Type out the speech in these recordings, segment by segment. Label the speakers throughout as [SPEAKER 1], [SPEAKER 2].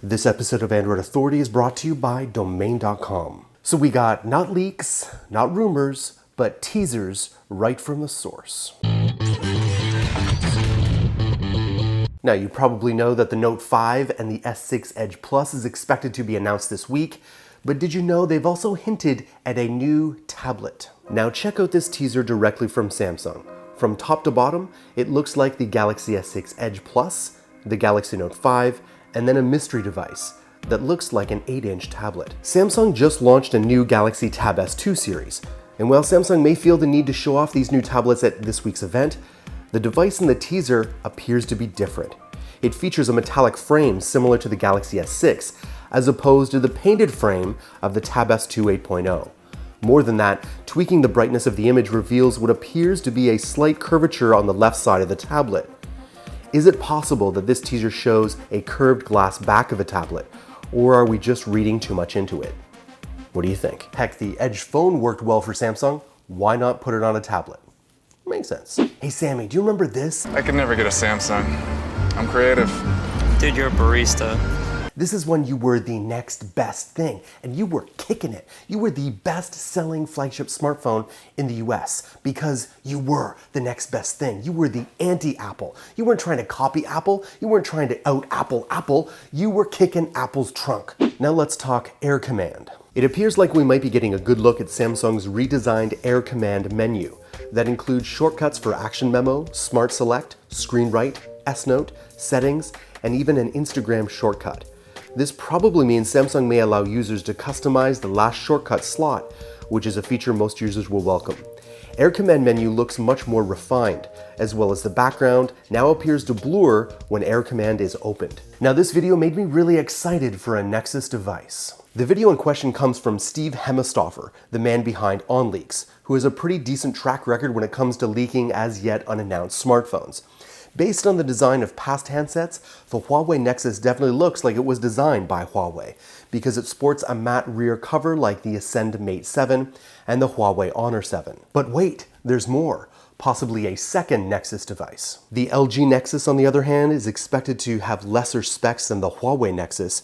[SPEAKER 1] This episode of Android Authority is brought to you by Domain.com. So we got not leaks, not rumors, but teasers right from the source. Now you probably know that the Note 5 and the S6 Edge Plus is expected to be announced this week, but did you know they've also hinted at a new tablet? Now check out this teaser directly from Samsung. From top to bottom, it looks like the Galaxy S6 Edge Plus, the Galaxy Note 5, and then a mystery device that looks like an 8-inch tablet. Samsung just launched a new Galaxy Tab S2 series, and while Samsung may feel the need to show off these new tablets at this week's event, the device in the teaser appears to be different. It features a metallic frame similar to the Galaxy S6, as opposed to the painted frame of the Tab S2 8.0. More than that, tweaking the brightness of the image reveals what appears to be a slight curvature on the left side of the tablet. Is it possible that this teaser shows a curved glass back of a tablet, or are we just reading too much into it? What do you think? Heck, the Edge phone worked well for Samsung. Why not put it on a tablet? Makes sense. Hey Sammy, do you remember this?
[SPEAKER 2] I could never get a Samsung. I'm creative.
[SPEAKER 3] Dude, you're a barista.
[SPEAKER 1] This is when you were the next best thing, and you were kicking it. You were the best-selling flagship smartphone in the US because you were the next best thing. You were the anti-Apple. You weren't trying to copy Apple. You weren't trying to out-Apple Apple. You were kicking Apple's trunk. Now let's talk Air Command. It appears like we might be getting a good look at Samsung's redesigned Air Command menu that includes shortcuts for Action Memo, Smart Select, Screen Write, S-Note, Settings, and even an Instagram shortcut. This probably means Samsung may allow users to customize the last shortcut slot, which is a feature most users will welcome. Air Command menu looks much more refined, as well as the background now appears to blur when Air Command is opened. Now this video made me really excited for a Nexus device. The video in question comes from Steve Hemestoffer, the man behind OnLeaks, who has a pretty decent track record when it comes to leaking as yet unannounced smartphones. Based on the design of past handsets, the Huawei Nexus definitely looks like it was designed by Huawei, because it sports a matte rear cover like the Ascend Mate 7 and the Huawei Honor 7. But wait, there's more, possibly a second Nexus device. The LG Nexus, on the other hand, is expected to have lesser specs than the Huawei Nexus,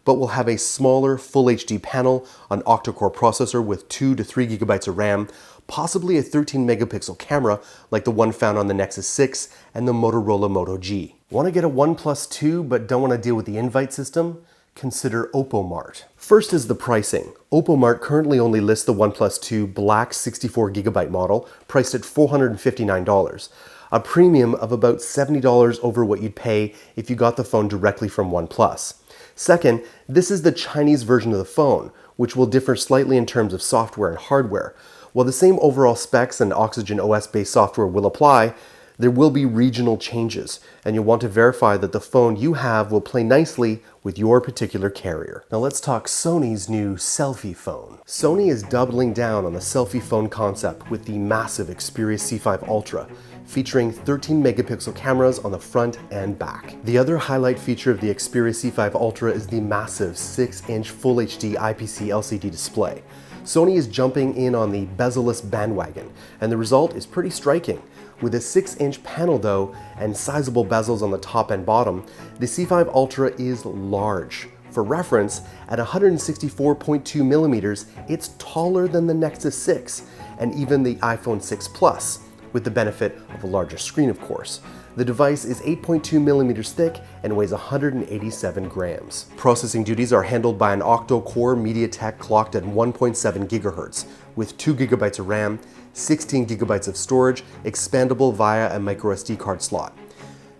[SPEAKER 1] but will have a smaller Full HD panel, an octa-core processor with 2 to 3 gigabytes of RAM, possibly a 13 megapixel camera like the one found on the Nexus 6 and the Motorola Moto G. Want to get a OnePlus 2 but don't want to deal with the invite system? Consider Oppo Mart. First is the pricing. Oppo Mart currently only lists the OnePlus 2 black 64 gigabyte model, priced at $459, a premium of about $70 over what you'd pay if you got the phone directly from OnePlus. Second, this is the Chinese version of the phone, which will differ slightly in terms of software and hardware. While the same overall specs and Oxygen OS-based software will apply, there will be regional changes, and you'll want to verify that the phone you have will play nicely with your particular carrier. Now let's talk Sony's new selfie phone. Sony is doubling down on the selfie phone concept with the massive Xperia C5 Ultra, featuring 13 megapixel cameras on the front and back. The other highlight feature of the Xperia C5 Ultra is the massive 6-inch Full HD IPS LCD display. Sony is jumping in on the bezel-less bandwagon, and the result is pretty striking. With a 6-inch panel though, and sizable bezels on the top and bottom, the C5 Ultra is large. For reference, at 164.2 millimeters, it's taller than the Nexus 6, and even the iPhone 6 Plus, with the benefit of a larger screen of course. The device is 8.2 millimeters thick and weighs 187 grams. Processing duties are handled by an octa-core MediaTek clocked at 1.7 gigahertz, with 2 gigabytes of RAM, 16 gigabytes of storage, expandable via a microSD card slot.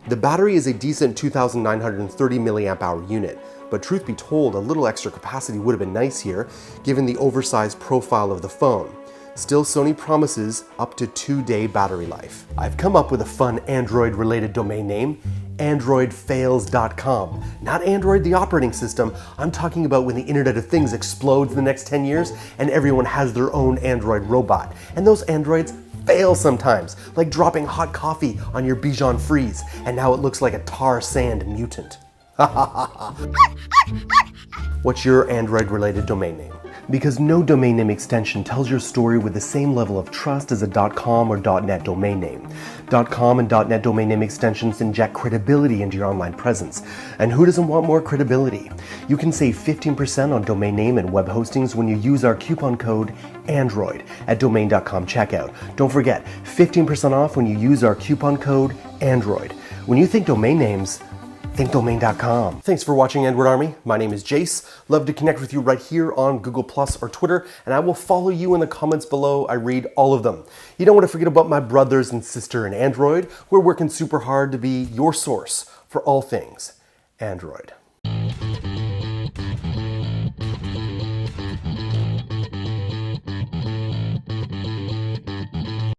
[SPEAKER 1] The battery is a decent 2,930 milliamp hour unit, but truth be told, a little extra capacity would have been nice here, given the oversized profile of the phone. Still, Sony promises up to 2-day battery life. I've come up with a fun Android-related domain name, androidfails.com. Not Android the operating system, I'm talking about when the Internet of Things explodes in the next 10 years and everyone has their own Android robot. And those androids fail sometimes, like dropping hot coffee on your Bichon Frise, and now it looks like a tar sand mutant. What's your Android-related domain name? Because no domain name extension tells your story with the same level of trust as a .com or .net domain name. .com and .net domain name extensions inject credibility into your online presence. And who doesn't want more credibility? You can save 15% on domain name and web hostings when you use our coupon code ANDROID at domain.com checkout. Don't forget, 15% off when you use our coupon code ANDROID. When you think domain names, think domain.com. Thanks for watching Android Army. My name is Jayce. Love to connect with you right here on Google Plus or Twitter, and I will follow you in the comments below. I read all of them. You don't want to forget about my brothers and sister in Android. We're working super hard to be your source for all things Android.